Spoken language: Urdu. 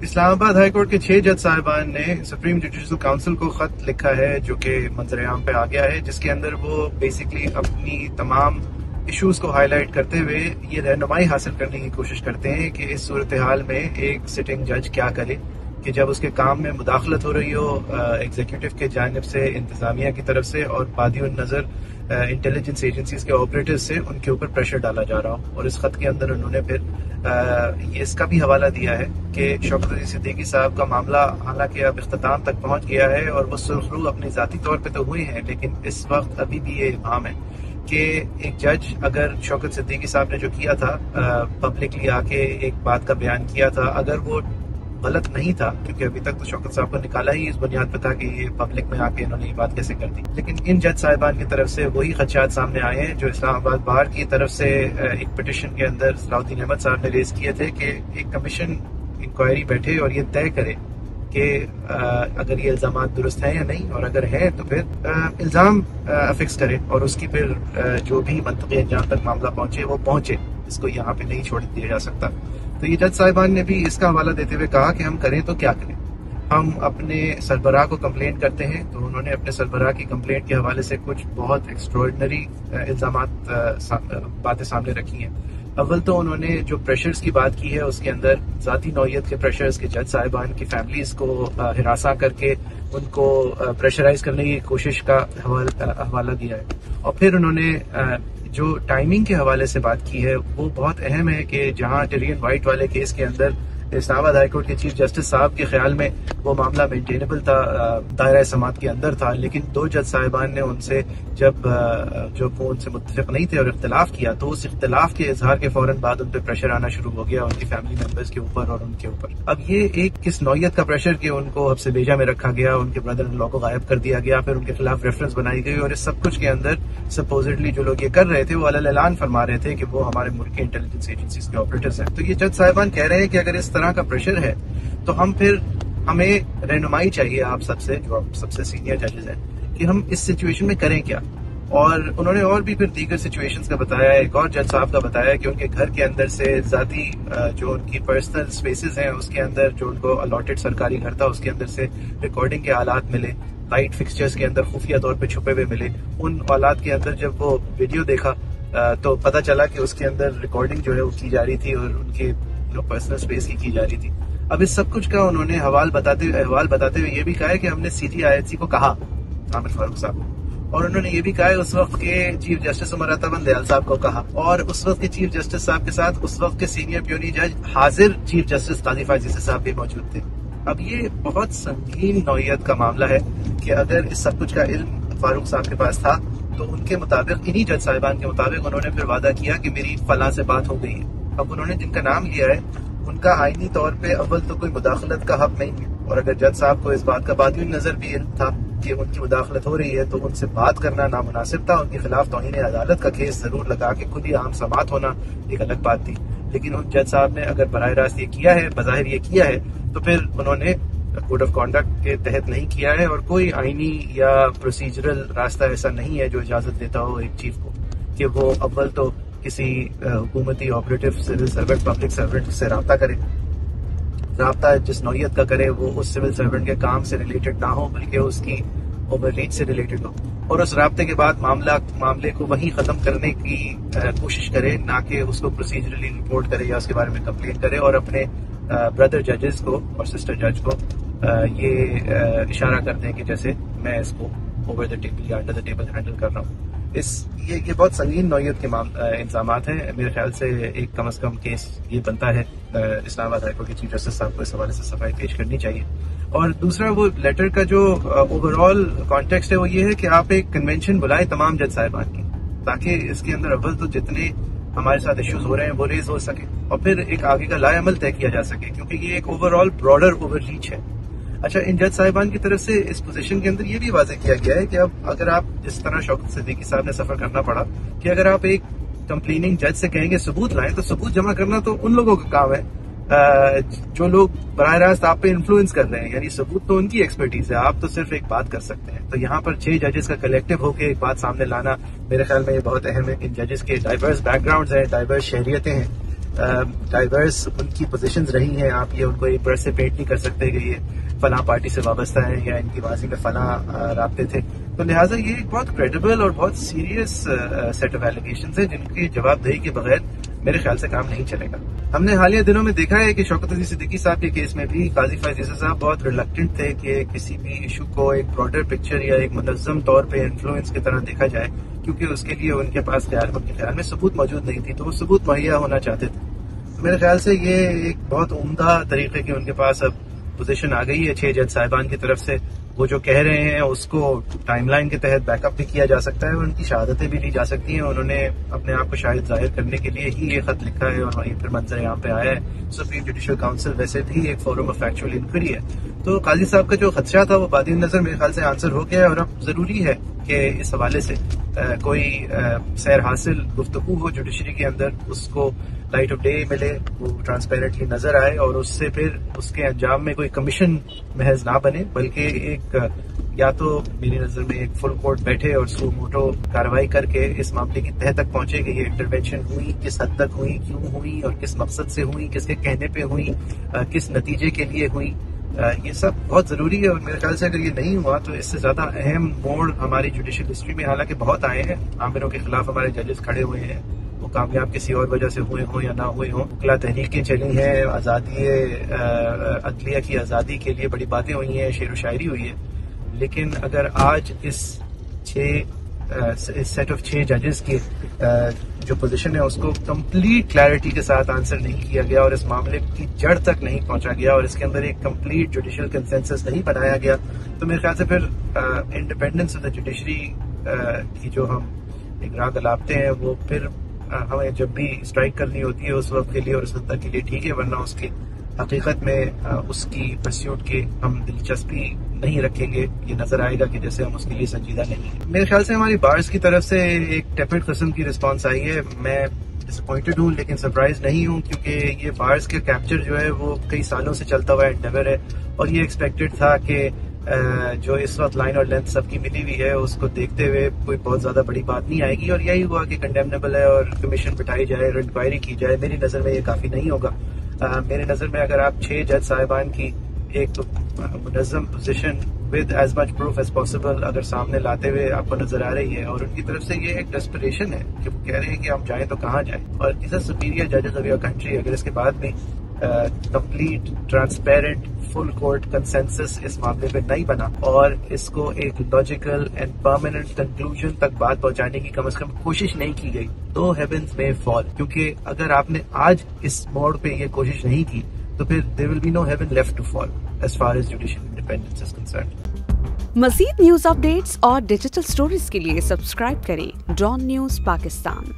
اسلام آباد ہائی کورٹ کے 6 جج صاحبان نے سپریم جوڈیشل کاؤنسل کو خط لکھا ہے جو کہ منظر عام پہ آ گیا ہے، جس کے اندر وہ بیسکلی اپنی تمام ایشوز کو ہائی لائٹ کرتے ہوئے یہ رہنمائی حاصل کرنے کی کوشش کرتے ہیں کہ اس صورتحال میں ایک سٹنگ جج کیا کرے کہ جب اس کے کام میں مداخلت ہو رہی ہو ایگزیکٹو کی جانب سے، انتظامیہ کی طرف سے اور بادی النظر انٹیلیجنس ایجنسیز کے آپریٹرز سے ان کے اوپر پریشر ڈالا جا رہا ہو۔ اور اس خط کے اندر انہوں نے پھر اس کا بھی حوالہ دیا ہے کہ شوکت علی صدیقی صاحب کا معاملہ حالانکہ اب اختتام تک پہنچ گیا ہے اور وہ سرخرو اپنی ذاتی طور پہ تو ہوئے ہیں، لیکن اس وقت ابھی بھی یہ ابہام ہے کہ ایک جج اگر شوکت صدیقی صاحب نے جو کیا تھا پبلکلی آ کے ایک بات کا بیان کیا تھا، اگر وہ غلط نہیں تھا، کیونکہ ابھی تک تو شوکت صاحب کو نکالا ہی اس بنیاد پہ تھا کہ یہ پبلک میں آ کے انہوں نے یہ بات کیسے کر دی، لیکن ان جج صاحبان کی طرف سے وہی خدشات سامنے آئے ہیں جو اسلام آباد بار کی طرف سے ایک پٹیشن کے اندر صلاح الدین احمد صاحب نے ریز کیے تھے کہ ایک کمیشن انکوائری بیٹھے اور یہ طے کرے کہ اگر یہ الزامات درست ہیں یا نہیں، اور اگر ہیں تو پھر الزام افکس کرے اور اس کی پھر جو بھی منطقی انجام تک معاملہ پہنچے وہ پہنچے، اس کو یہاں پہ نہیں چھوڑ دیا جا سکتا۔ تو یہ جج صاحبان نے بھی اس کا حوالہ دیتے ہوئے کہا کہ ہم کریں تو کیا کریں، ہم اپنے سربراہ کو کمپلینٹ کرتے ہیں، تو انہوں نے اپنے سربراہ کی کمپلینٹ کے حوالے سے کچھ بہت ایکسٹراڈنری الزامات باتیں سامنے رکھی ہیں۔ اول تو انہوں نے جو پریشرز کی بات کی ہے اس کے اندر ذاتی نوعیت کے پریشرز کے جج صاحبان کی فیملیز کو ہراساں کر کے ان کو پریشرائز کرنے کی کوشش کا حوالہ دیا ہے، اور پھر انہوں نے جو ٹائمنگ کے حوالے سے بات کی ہے وہ بہت اہم ہے کہ جہاں ٹیرین وائٹ والے کیس کے اندر اسلام آباد ہائی کورٹ کے چیف جسٹس صاحب کے خیال میں وہ معاملہ مینٹینیبل تھا، دائرہ سماعت کے اندر تھا، لیکن 2 جج صاحبان نے ان سے جب وہ ان سے متفق نہیں تھے اور اختلاف کیا تو اس اختلاف کے اظہار کے فوراً بعد ان پہ پریشر آنا شروع ہو گیا ان کی فیملی ممبرز کے اوپر اور ان کے اوپر۔ اب یہ ایک کس نوعیت کا پریشر کہ ان کو حبس بیجا میں رکھا گیا، ان کے بردر ان لا کو غائب کر دیا گیا، پھر ان کے خلاف ریفرنس بنائی گئی، اور اس سب کچھ کے اندر سپوزڈلی جو لوگ یہ کر رہے تھے وہ علیہ اعلان فرما رہے تھے کہ وہ ہمارے ملک کے انٹیلیجنس ایجنسیز کے آپریٹرز ہیں۔ تو یہ جج صاحبان کہہ رہے ہیں کہ اگر اس طرح کا پریشر ہے تو ہمیں رہنمائی چاہیے آپ سب سے، جو آپ سب سے سینئر ججز ہیں، کہ ہم اس سچویشن میں کریں کیا۔ اور انہوں نے اور بھی پھر دیگر سچویشنز کا بتایا، ایک اور جج صاحب کا بتایا کہ ان کے گھر کے اندر سے ذاتی جو ان کی پرسنل سپیسز ہیں اس کے اندر جو ان کو الاٹڈ سرکاری گھر تھا اس کے اندر سے ریکارڈنگ کے آلات ملے، لائٹ فکسچرز کے اندر خفیہ طور پہ چھپے ہوئے ملے۔ ان آلات کے اندر جب وہ ویڈیو دیکھا تو پتہ چلا کہ اس کے اندر ریکارڈنگ جو ہے وہ کی جا رہی تھی اور ان کے پرسنل سپیس کی جا رہی تھی۔ اب اس سب کچھ کا انہوں نے احوال بتاتے ہوئے یہ بھی کہا ہے کہ ہم نے CTIHC کو کہا، عامر فاروق صاحب، اور انہوں نے یہ بھی کہا ہے اس وقت کے چیف جسٹس عمر عطا بندیال صاحب کو کہا، اور اس وقت کے چیف جسٹس صاحب کے ساتھ اس وقت کے سینئر پیونی جج حاضر چیف جسٹس قاضی فائز عیسی صاحب بھی موجود تھے۔ اب یہ بہت سنگین نوعیت کا معاملہ ہے کہ اگر اس سب کچھ کا علم فاروق صاحب کے پاس تھا تو ان کے مطابق، انہی جج صاحبان کے مطابق انہوں نے پھر وعدہ کیا کہ میری فلاں سے بات ہو گئی ہے۔ اب انہوں نے جن کا نام لیا ہے ان کا آئینی طور پہ اول تو کوئی مداخلت کا حق نہیں ہے، اور اگر جج صاحب کو اس بات کا بادی نظر بھی علم تھا کہ ان کی مداخلت ہو رہی ہے تو ان سے بات کرنا نامناسب تھا، ان کے خلاف توہین عدالت کا کیس ضرور لگا کے کھلی عام سماعت ہونا ایک الگ بات تھی، لیکن ان جج صاحب نے اگر براہ راست یہ کیا ہے، بظاہر یہ کیا ہے، تو پھر انہوں نے کوڈ آف کانڈکٹ کے تحت نہیں کیا ہے، اور کوئی آئینی یا پروسیجرل راستہ ایسا نہیں ہے جو اجازت دیتا ہو ایک چیف کو کہ وہ اول تو کسی حکومتی operative civil servant public servant سے رابطہ کرے، رابطہ جس نوعیت کا کرے وہ اس سول سرونٹ کے کام سے ریلیٹڈ نہ ہو بلکہ اس کی اوور ریچ سے ریلیٹڈ ہو، اور اس رابطے کے بعد معاملے کو وہیں ختم کرنے کی کوشش کرے، نہ کہ اس کو پروسیجرلی رپورٹ کرے یا اس کے بارے میں کمپلین کرے، اور اپنے بردر ججز کو اور سسٹر جج کو یہ اشارہ کر دیں کہ جیسے میں اس کو اوور دا ٹیبل یا انڈر دا ٹیبل ہینڈل کر رہا ہوں۔ یہ بہت سنگین نوعیت کے الزامات ہیں۔ میرے خیال سے ایک کم از کم کیس یہ بنتا ہے اسلام آباد ہائی کورٹ کے چیف جسٹس صاحب کو اس حوالے سے صفائی پیش کرنی چاہیے۔ اور دوسرا وہ لیٹر کا جو اوور آل کانٹیکسٹ ہے وہ یہ ہے کہ آپ ایک کنونشن بلائیں تمام جج صاحبان کی، تاکہ اس کے اندر اول تو جتنے ہمارے ساتھ ایشوز ہو رہے ہیں وہ ریز ہو سکے، اور پھر ایک آگے کا لائے عمل طے کیا جا سکے، کیونکہ یہ ایک over all broader over reach ہے۔ اچھا، ان جج صاحبان کی طرف سے اس پوزیشن کے اندر یہ بھی واضح کیا گیا ہے کہ اب اگر آپ جس طرح شوکت صدیقی صاحب نے سفر کرنا پڑا کہ اگر آپ ایک کمپلیننگ جج سے کہیں گے ثبوت لائیں، تو ثبوت جمع کرنا تو ان لوگوں کا کام ہے جو لوگ براہ راست آپ پہ انفلوئنس کر رہے ہیں، یعنی ثبوت تو ان کی ایکسپرٹیز ہے، آپ تو صرف ایک بات کر سکتے ہیں۔ تو یہاں پر 6 ججز کا کلیکٹو ہو کے ایک بات سامنے لانا میرے خیال میں یہ بہت اہم ہے۔ ان ججز کے ڈائیورس بیک گراؤنڈز ہیں، ڈائیورس شہریتیں ہیں، ڈائیورس ان کی پوزیشنز رہی ہیں. آپ یہ ان کو ایک برش سے پیٹ نہیں کر سکتے کہ یہ فلاں پارٹی سے وابستہ ہے یا ان کی ماضی میں فلاں رابطے تھے. تو لہٰذا یہ ایک بہت کریڈیبل اور بہت سیریس سیٹ آف ایلیگیشنز ہیں جن کی جواب دہی کے بغیر میرے خیال سے کام نہیں چلے گا. ہم نے حالیہ دنوں میں دیکھا ہے کہ شوکت عزیز صدیقی صاحب کے کیس میں بھی قاضی فائز عیسی صاحب بہت ریلکٹنٹ تھے کہ کسی بھی ایشو کو ایک براڈر پکچر یا ایک منظم طور پہ انفلوئنس کی طرح دیکھا جائے، کیونکہ اس کے لیے ان کے پاس ان کے خیال میں ثبوت موجود نہیں تھی، تو وہ ثبوت مہیا ہونا چاہتے تھے. تو میرے خیال سے یہ ایک بہت عمدہ طریقے کی ان کے پاس اب پوزیشن آ گئی ہے 6 جج صاحبان کی طرف سے. وہ جو کہہ رہے ہیں اس کو ٹائم لائن کے تحت بیک اپ بھی کیا جا سکتا ہے اور ان کی شہادتیں بھی لی جا سکتی ہیں. انہوں نے اپنے آپ کو شاہد ظاہر کرنے کے لیے ہی یہ خط لکھا ہے اور وہیں پھر منظر یہاں پہ آیا ہے. سپریم جوڈیشل کاؤنسل ویسے بھی ایک فورم آف ایکچوئل انکوائری ہے. تو قاضی صاحب کا جو خدشہ تھا وہ بادی نظر میرے خیال سے آنسر ہو گیا ہے، اور اب ضروری ہے کہ اس حوالے سے کوئی سیر حاصل گفتگو ہو جوڈیشری کے اندر، اس کو لائٹ آف ڈے ملے، وہ ٹرانسپیرنٹلی نظر آئے، اور اس سے پھر اس کے انجام میں کوئی کمیشن محض نہ بنے، بلکہ ایک یا تو میری نظر میں ایک فل کورٹ بیٹھے اور سو موٹو کارروائی کر کے اس معاملے کی تہہ تک پہنچے کہ یہ انٹروینشن ہوئی، کس حد تک ہوئی، کیوں ہوئی، اور کس مقصد سے ہوئی، کس کے کہنے پہ ہوئی، کس نتیجے کے لیے ہوئی. یہ سب بہت ضروری ہے، اور میرے خیال سے اگر یہ نہیں ہوا تو اس سے زیادہ اہم موڑ ہماری جوڈیشل ہسٹری میں حالانکہ بہت آئے ہیں. عامروں کے خلاف ہمارے ججز کھڑے ہوئے ہیں، وہ کامیاب کسی اور وجہ سے ہوئے ہوں یا نہ ہوئے ہوں. وکلا تحریکیں چلی ہیں، آزادی عدلیہ کی آزادی کے لیے بڑی باتیں ہوئی ہیں، شعر و شاعری ہوئی ہے. لیکن اگر آج اس سیٹ آف 6 ججز کی جو پوزیشن ہے اس کو کمپلیٹ کلیئرٹی کے ساتھ آنسر نہیں کیا گیا اور اس معاملے کی جڑ تک نہیں پہنچا گیا اور اس کے اندر ایک کمپلیٹ جوڈیشل کنسنسس نہیں بنایا گیا، تو میرے خیال سے پھر انڈیپینڈنس آف دا جوڈیشری کی جو ہم ایک راہ گلابتے ہیں وہ پھر ہمیں جب بھی اسٹرائک کرنی ہوتی ہے اس وقت کے لیے اور اس حد تک کے لیے ٹھیک ہے، ورنہ اس کی حقیقت میں اس کی پرسیوٹ کی ہم دلچسپی نہیں رکھیں گے. یہ نظر آئے گا کہ جیسے ہم اس کے لیے سنجیدہ نہیں ہیں. میرے خیال سے ہماری بارز کی طرف سے ایک ٹیپڈ قسم کی رسپانس آئی ہے. میں ڈس اپوائنٹڈ ہوں لیکن سرپرائز نہیں ہوں، کیونکہ یہ بارز کا کیپچر جو ہے وہ کئی سالوں سے چلتا ہوا انڈیور ہے، اور یہ ایکسپیکٹڈ تھا کہ جو اس وقت لائن اور لینتھ سب کی ملی ہوئی ہے اس کو دیکھتے ہوئے کوئی بہت زیادہ بڑی بات نہیں آئے گی، اور یہی ہوا کہ کنڈیمنیبل ہے اور کمیشن بٹھائی جائے اور انکوائری کی جائے. میری نظر میں یہ کافی نہیں ہوگا. میرے نظر میں اگر آپ 6 جج صاحبان کی ایک منظم position with as much proof as possible اگر سامنے لاتے ہوئے آپ کو نظر آ رہی ہے، اور ان کی طرف سے یہ ایک ڈیسپریشن ہے کہ وہ کہہ رہے ہیں کہ ہم جائیں تو کہاں جائیں، اور اس سپیریئر ججز آف یور کنٹری اگر اس کے بعد بھی complete transparent full court consensus اس معاملے پہ نہیں بنا اور اس کو ایک لاجیکل اینڈ پرماننٹ کنکلوژن تک بات پہنچانے کی کم از کم کوشش نہیں کی گئی، تو ہیونز میں فال. کیونکہ اگر آپ نے آج اس موڑ پہ یہ کوشش نہیں کی تو پھر there will be no heaven left to fall as far as judicial independence is concerned. مزید نیوز اپ ڈیٹس اور ڈیجیٹل سٹوریز کے لیے سبسکرائب کریں ڈان نیوز پاکستان.